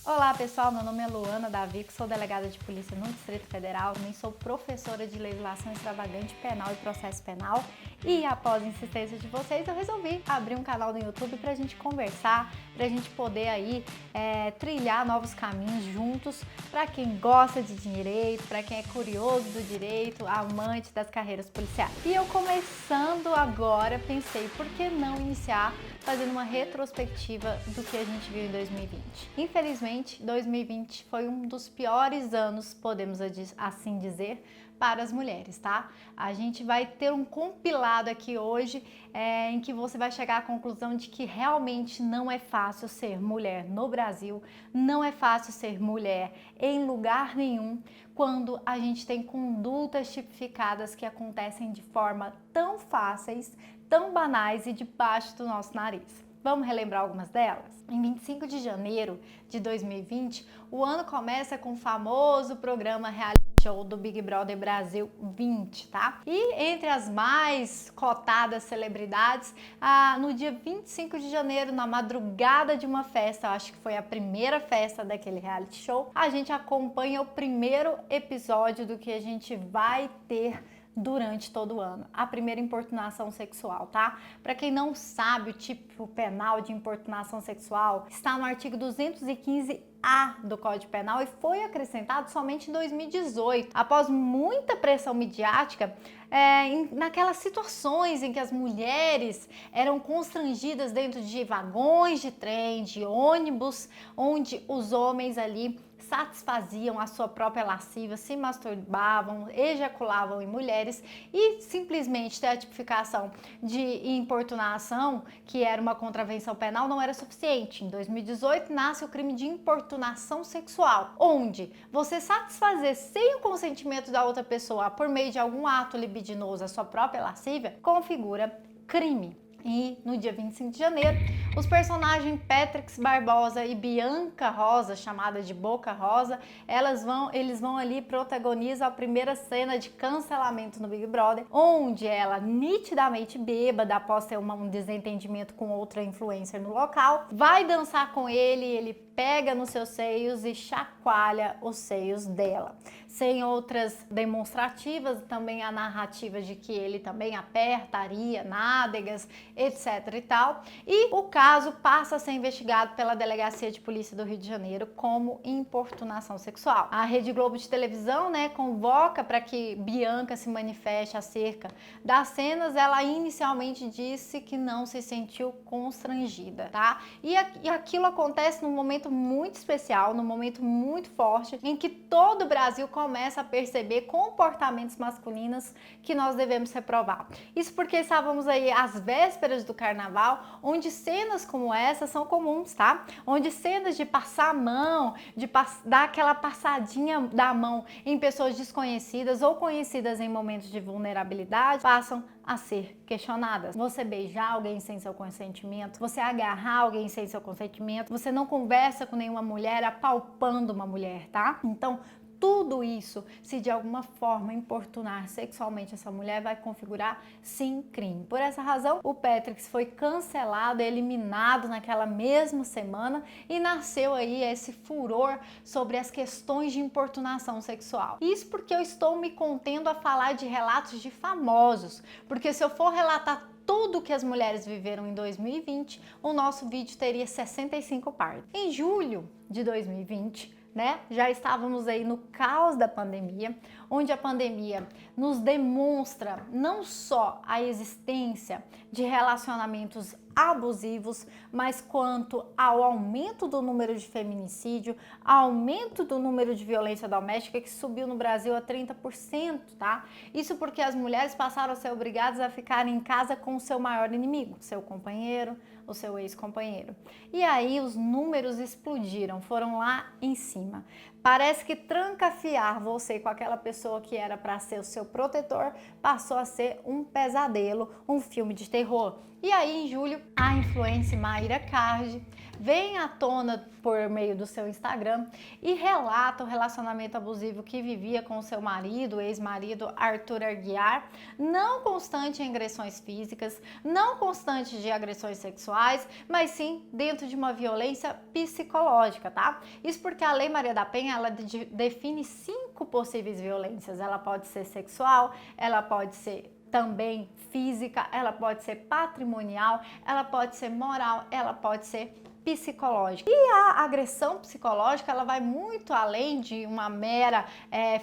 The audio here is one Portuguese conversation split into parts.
Olá pessoal, meu nome é Luana Davi, sou delegada de polícia no Distrito Federal, também sou professora de legislação extravagante penal e processo penal e após a insistência de vocês eu resolvi abrir um canal no YouTube pra gente conversar, pra gente poder aí trilhar novos caminhos juntos para quem gosta de direito, para quem é curioso do direito, amante das carreiras policiais. E eu começando agora pensei, por que não iniciar fazendo uma retrospectiva do que a gente viu em 2020. Infelizmente, 2020 foi um dos piores anos, podemos assim dizer, para as mulheres, tá? A gente vai ter um compilado aqui hoje em que você vai chegar à conclusão de que realmente não é fácil ser mulher no Brasil, não é fácil ser mulher em lugar nenhum, quando a gente tem condutas tipificadas que acontecem de forma tão fáceis, tão banais e debaixo do nosso nariz. Vamos relembrar algumas delas? Em 25 de janeiro de 2020, o ano começa com o famoso programa reality show do Big Brother Brasil 20, tá? E entre as mais cotadas celebridades, no dia 25 de janeiro, na madrugada de uma festa, eu acho que foi a primeira festa daquele reality show, a gente acompanha o primeiro episódio do que a gente vai ter durante todo o ano, a primeira importunação sexual, tá? Para quem não sabe, o tipo penal de importunação sexual está no artigo 215A do Código Penal e foi acrescentado somente em 2018, após muita pressão midiática, naquelas situações em que as mulheres eram constrangidas dentro de vagões de trem, de ônibus, onde os homens ali satisfaziam a sua própria lasciva, se masturbavam, ejaculavam em mulheres e simplesmente ter a tipificação de importunação, que era uma contravenção penal, não era suficiente. Em 2018 nasce o crime de importunação sexual, onde você satisfazer sem o consentimento da outra pessoa por meio de algum ato libidinoso a sua própria lascívia configura crime. E no dia 25 de janeiro, os personagens Patrick Barbosa e Bianca Rosa, chamada de Boca Rosa, eles vão ali protagonizam a primeira cena de cancelamento no Big Brother, onde ela, nitidamente bêbada, após ter um desentendimento com outra influencer no local, vai dançar com ele pega nos seus seios e chacoalha os seios dela. Sem outras demonstrativas, também a narrativa de que ele também apertaria nádegas, etc e tal. E o caso passa a ser investigado pela Delegacia de Polícia do Rio de Janeiro como importunação sexual. A Rede Globo de televisão, convoca para que Bianca se manifeste acerca das cenas. Ela inicialmente disse que não se sentiu constrangida, tá? E aquilo acontece num momento muito especial, num momento muito forte, em que todo o Brasil começa a perceber comportamentos masculinos que nós devemos reprovar. Isso porque estávamos aí às vésperas do carnaval, onde cenas como essa são comuns, tá? Onde cenas de passar a mão, de dar aquela passadinha da mão em pessoas desconhecidas ou conhecidas em momentos de vulnerabilidade passam a ser questionadas. Você beijar alguém sem seu consentimento, você agarrar alguém sem seu consentimento, você não conversa com nenhuma mulher apalpando uma mulher, tá? Então, tudo isso, se de alguma forma importunar sexualmente essa mulher, vai configurar sim crime. Por essa razão, o Patrick foi cancelado, eliminado naquela mesma semana e nasceu aí esse furor sobre as questões de importunação sexual. Isso porque eu estou me contendo a falar de relatos de famosos, porque se eu for relatar tudo que as mulheres viveram em 2020, o nosso vídeo teria 65 partes. Em julho de 2020, já estávamos aí no caos da pandemia, onde a pandemia nos demonstra não só a existência de relacionamentos abusivos, mas quanto ao aumento do número de feminicídio, aumento do número de violência doméstica que subiu no Brasil a 30%, tá? Isso porque as mulheres passaram a ser obrigadas a ficar em casa com o seu maior inimigo, seu companheiro, o seu ex-companheiro. E aí os números explodiram, foram lá em cima. Parece que trancafiar você com aquela pessoa que era para ser o seu protetor passou a ser um pesadelo, um filme de terror. E aí, em julho, a influencer Mayra Card vem à tona por meio do seu Instagram e relata o relacionamento abusivo que vivia com seu marido, ex-marido Arthur Aguiar, não constante em agressões físicas, não constante de agressões sexuais, mas sim dentro de uma violência psicológica, tá? Isso porque a Lei Maria da Penha, ela define 5 possíveis violências. Ela pode ser sexual, ela pode ser também física, ela pode ser patrimonial, ela pode ser moral, ela pode ser psicológica. E a agressão psicológica, ela vai muito além de uma mera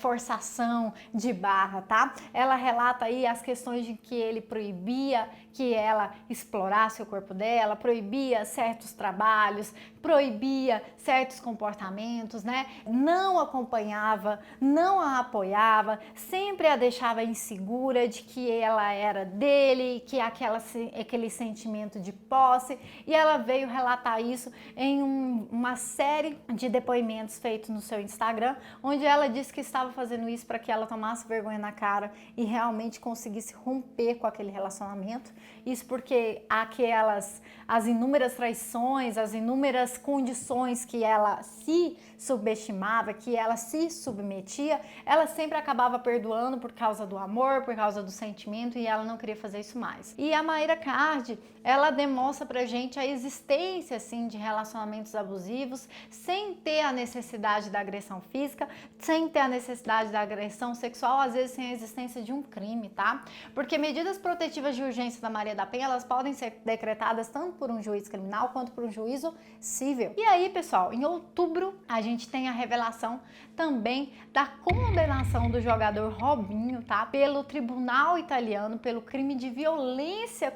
forçação de barra, tá? Ela relata aí as questões de que ele proibia que ela explorasse o corpo dela, proibia certos trabalhos, proibia certos comportamentos, né? Não acompanhava, não a apoiava, sempre a deixava insegura de que ela era dele, que aquele sentimento de posse, e ela veio relatar isso em uma série de depoimentos feitos no seu Instagram, onde ela disse que estava fazendo isso para que ela tomasse vergonha na cara e realmente conseguisse romper com aquele relacionamento. Isso porque as inúmeras traições, as inúmeras condições que ela se subestimava, que ela se submetia, ela sempre acabava perdoando por causa do amor, por causa do sentimento, e ela não queria fazer isso mais. E a Mayra Card, ela demonstra pra gente a existência, assim, de relacionamentos abusivos, sem ter a necessidade da agressão física, sem ter a necessidade da agressão sexual, às vezes sem a existência de um crime, tá? Porque medidas protetivas de urgência da Maria da Penha, elas podem ser decretadas tanto por um juiz criminal quanto por um juízo civil. E aí, pessoal, em outubro, a gente tem a revelação também da condenação do jogador Robinho, tá? Pelo tribunal italiano, pelo crime de violência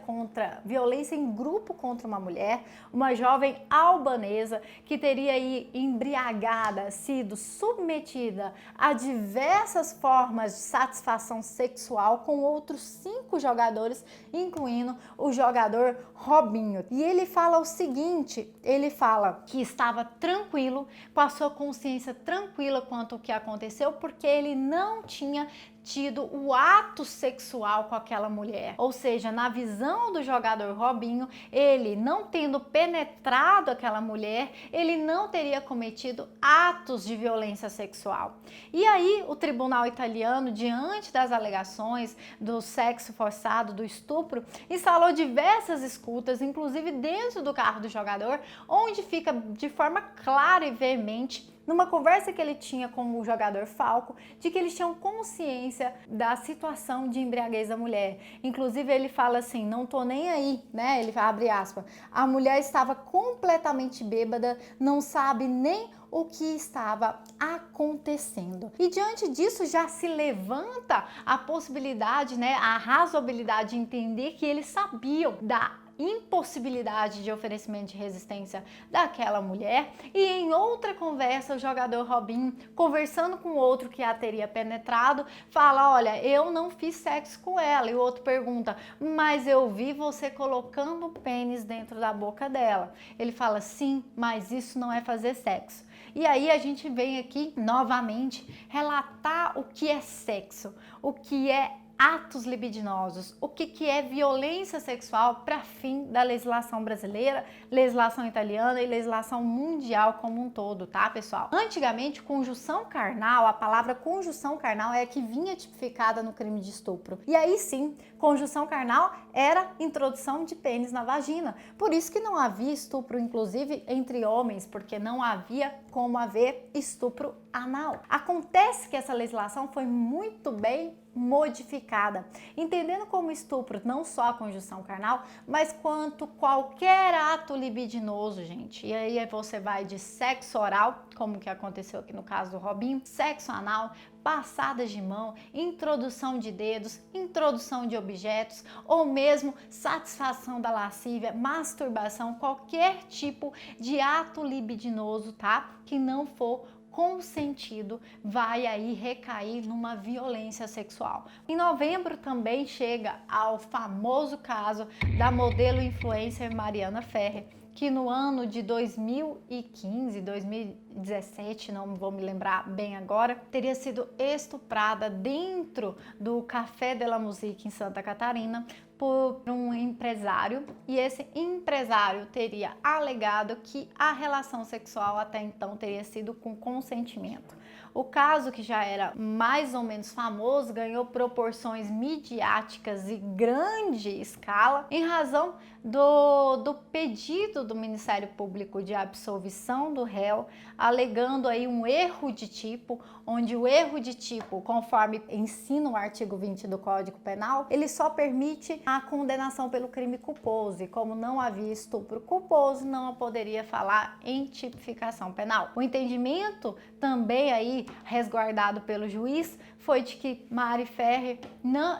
em grupo contra uma mulher, uma jovem albanesa que teria aí embriagada, sido submetida a diversas formas de satisfação sexual com outros 5 jogadores, incluindo o jogador Robinho. E ele fala o seguinte, ele fala que estava tranquilo, com a sua consciência tranquila quanto ao que aconteceu, porque ele não tinha tido o ato sexual com aquela mulher. Ou seja, na visão do jogador Robinho, ele não tendo penetrado aquela mulher, ele não teria cometido atos de violência sexual. E aí, o tribunal italiano, diante das alegações do sexo forçado, do estupro, instalou diversas escutas, inclusive dentro do carro do jogador, onde fica de forma clara e veemente, numa conversa que ele tinha com o jogador Falco, de que eles tinham consciência da situação de embriaguez da mulher. Inclusive, ele fala assim, não tô nem aí, né? Ele abre aspas, a mulher estava completamente bêbada, não sabe nem o que estava acontecendo. E diante disso já se levanta a possibilidade, né, a razoabilidade de entender que eles sabiam da impossibilidade de oferecimento de resistência daquela mulher. E em outra conversa, o jogador Robinho, conversando com outro que a teria penetrado, fala, olha, eu não fiz sexo com ela. E o outro pergunta, mas eu vi você colocando o pênis dentro da boca dela. Ele fala, sim, mas isso não é fazer sexo. E aí a gente vem aqui novamente relatar o que é sexo, o que é atos libidinosos, o que é violência sexual para fim da legislação brasileira, legislação italiana e legislação mundial como um todo, tá, pessoal? Antigamente, conjunção carnal, a palavra conjunção carnal é a que vinha tipificada no crime de estupro. E aí sim, conjunção carnal era introdução de pênis na vagina. Por isso que não havia estupro, inclusive, entre homens, porque não havia como haver estupro anal. Acontece que essa legislação foi muito bem modificada, entendendo como estupro não só a conjunção carnal, mas quanto qualquer ato libidinoso, gente. E aí você vai de sexo oral, como que aconteceu aqui no caso do Robinho, sexo anal, passadas de mão, introdução de dedos, introdução de objetos, ou mesmo satisfação da lascívia, masturbação, qualquer tipo de ato libidinoso, tá? Que não for consentido, vai aí recair numa violência sexual. Em novembro também chega ao famoso caso da modelo influencer Mariana Ferrer, que no ano de 2015, 2017, não vou me lembrar bem agora, teria sido estuprada dentro do Café de la Musique em Santa Catarina por um empresário, e esse empresário teria alegado que a relação sexual até então teria sido com consentimento. O caso, que já era mais ou menos famoso, ganhou proporções midiáticas e grande escala em razão do pedido do Ministério Público de absolvição do réu, alegando aí um erro de tipo, onde o erro de tipo, conforme ensina o artigo 20 do Código Penal, ele só permite a condenação pelo crime culposo, e como não havia estupro culposo, não poderia falar em tipificação penal. O entendimento também aí resguardado pelo juiz foi de que Mari Ferrer,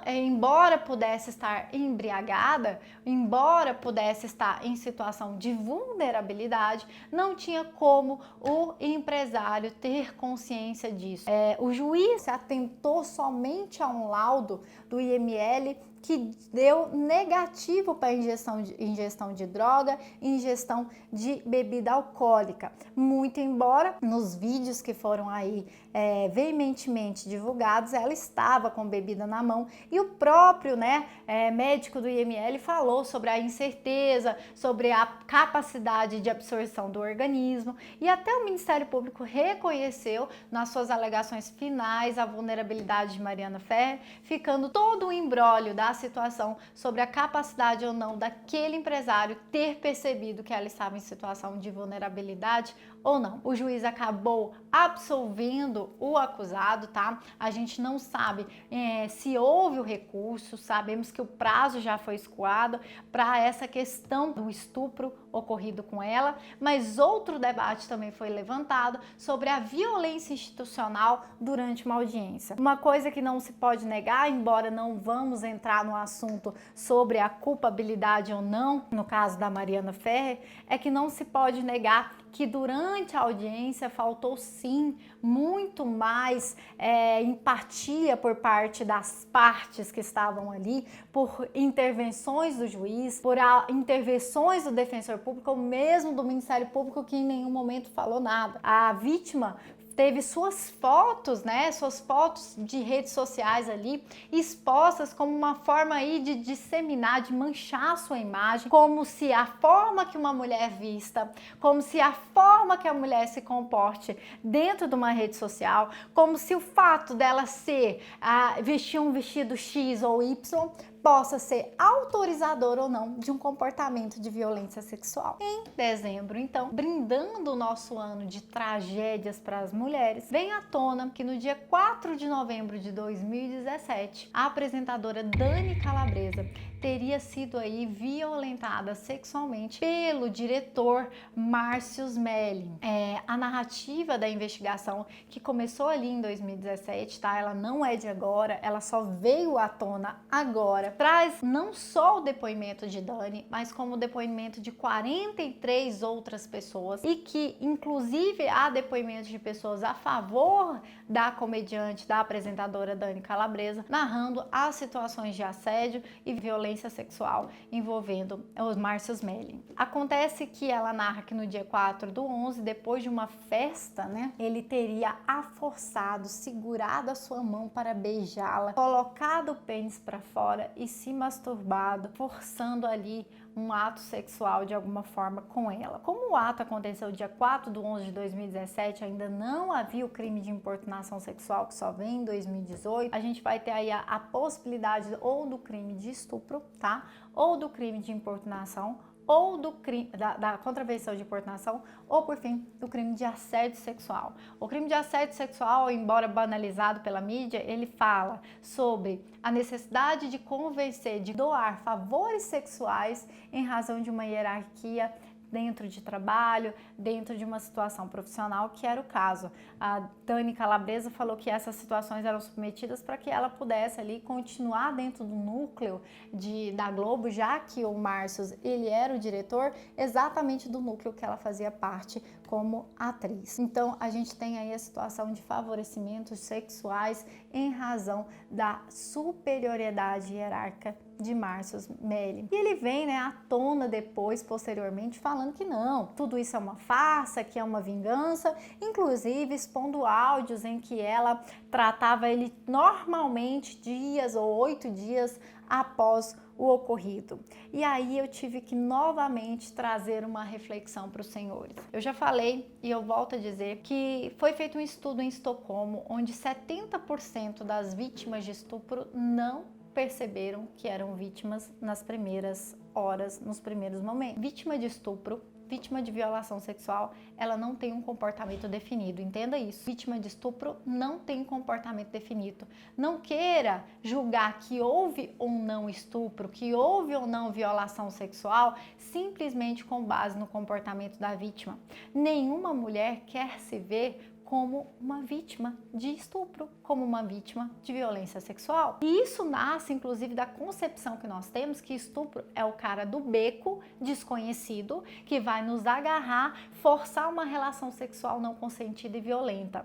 embora pudesse estar embriagada, embora pudesse estar em situação de vulnerabilidade, não tinha como o empresário ter consciência disso. O juiz se atentou somente a um laudo do IML que deu negativo para ingestão de droga, ingestão de bebida alcoólica. Muito embora nos vídeos que foram aí veementemente divulgados, ela estava com bebida na mão, e o próprio médico do IML falou sobre a incerteza, sobre a capacidade de absorção do organismo, e até o Ministério Público reconheceu nas suas alegações finais a vulnerabilidade de Mariana Ferrer, ficando todo o imbróglio da situação sobre a capacidade ou não daquele empresário ter percebido que ela estava em situação de vulnerabilidade ou não. O juiz acabou absolvendo o acusado, tá? A gente não sabe se houve o recurso, sabemos que o prazo já foi escoado para essa questão do estupro ocorrido com ela, mas outro debate também foi levantado sobre a violência institucional durante uma audiência. Uma coisa que não se pode negar, embora não vamos entrar no assunto sobre a culpabilidade ou não, no caso da Mariana Ferrer, é que não se pode negar que durante a audiência faltou sim muito mais empatia por parte das partes que estavam ali, por intervenções do juiz, por intervenções do defensor público ou mesmo do Ministério Público, que em nenhum momento falou nada. A vítima teve suas fotos de redes sociais ali expostas como uma forma aí de disseminar, de manchar a sua imagem, como se a forma que uma mulher vista, como se a forma que a mulher se comporte dentro de uma rede social, como se o fato dela vestir um vestido X ou Y possa ser autorizador ou não de um comportamento de violência sexual. Em dezembro, então, brindando o nosso ano de tragédias para as mulheres, vem à tona que no dia 4 de novembro de 2017, a apresentadora Dani Calabresa teria sido aí violentada sexualmente pelo diretor Márcio Smelling. A narrativa da investigação, que começou ali em 2017, tá? Ela não é de agora, ela só veio à tona agora. Traz não só o depoimento de Dani, mas como o depoimento de 43 outras pessoas, e que inclusive há depoimentos de pessoas a favor da comediante, da apresentadora Dani Calabresa, narrando as situações de assédio e violência sexual envolvendo o Márcio Smelling. Acontece que ela narra que no dia 4/11, depois de uma festa, ele teria a forçado, segurado a sua mão para beijá-la, colocado o pênis para fora e se masturbado, forçando ali um ato sexual de alguma forma com ela. Como o ato aconteceu dia 4/11 de 2017, ainda não havia o crime de importunação sexual, que só vem em 2018, a gente vai ter aí a possibilidade ou do crime de estupro, tá? Ou do crime de importunação, ou do crime da contravenção de importunação, ou por fim do crime de assédio sexual. O crime de assédio sexual, embora banalizado pela mídia, ele fala sobre a necessidade de convencer, de doar favores sexuais em razão de uma hierarquia dentro de trabalho, dentro de uma situação profissional, que era o caso. A Dani Calabresa falou que essas situações eram submetidas para que ela pudesse ali continuar dentro do núcleo da Globo, já que o Márcio, ele era o diretor exatamente do núcleo que ela fazia parte como atriz. Então, a gente tem aí a situação de favorecimentos sexuais em razão da superioridade hierárquica de Márcio Smelling. E ele vem à tona depois, posteriormente, falando que não, tudo isso é uma farsa, que é uma vingança, inclusive expondo áudios em que ela tratava ele normalmente dias ou 8 dias após o ocorrido. E aí eu tive que novamente trazer uma reflexão para os senhores. Eu já falei e eu volto a dizer que foi feito um estudo em Estocolmo onde 70% das vítimas de estupro não perceberam que eram vítimas nas primeiras horas, nos primeiros momentos. Vítima de estupro, vítima de violação sexual, ela não tem um comportamento definido, entenda isso. Vítima de estupro não tem um comportamento definido. Não queira julgar que houve ou não estupro, que houve ou não violação sexual, simplesmente com base no comportamento da vítima. Nenhuma mulher quer se ver como uma vítima de estupro, como uma vítima de violência sexual. E isso nasce, inclusive, da concepção que nós temos que estupro é o cara do beco, desconhecido, que vai nos agarrar, forçar uma relação sexual não consentida e violenta.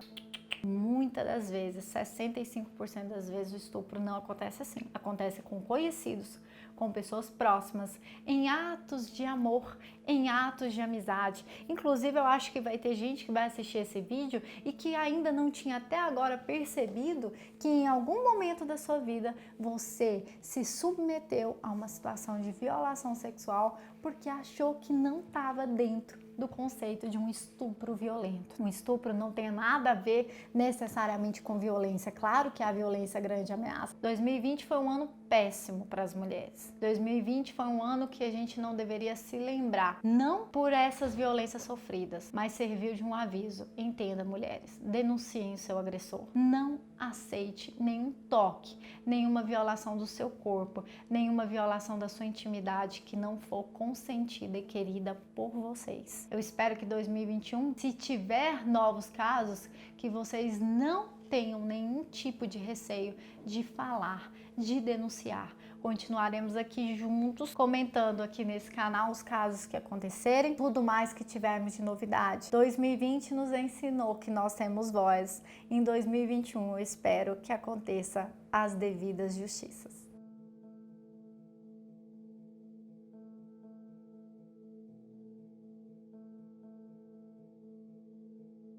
Muitas das vezes, 65% das vezes, o estupro não acontece assim. Acontece com conhecidos, com pessoas próximas, em atos de amor, em atos de amizade. Inclusive, eu acho que vai ter gente que vai assistir esse vídeo e que ainda não tinha até agora percebido que em algum momento da sua vida você se submeteu a uma situação de violação sexual porque achou que não estava dentro do conceito de um estupro violento. Um estupro não tem nada a ver necessariamente com violência. Claro que a violência é grande ameaça. 2020 foi um ano péssimo para as mulheres. 2020 foi um ano que a gente não deveria se lembrar, não por essas violências sofridas, mas serviu de um aviso. Entenda, mulheres, denunciem o seu agressor. Não aceite nenhum toque, nenhuma violação do seu corpo, nenhuma violação da sua intimidade que não for consentida e querida por vocês. Eu espero que 2021, se tiver novos casos, que vocês não tenham nenhum tipo de receio de falar, de denunciar. Continuaremos aqui juntos, comentando aqui nesse canal os casos que acontecerem, tudo mais que tivermos de novidade. 2020 nos ensinou que nós temos voz. Em 2021 eu espero que aconteça as devidas justiças.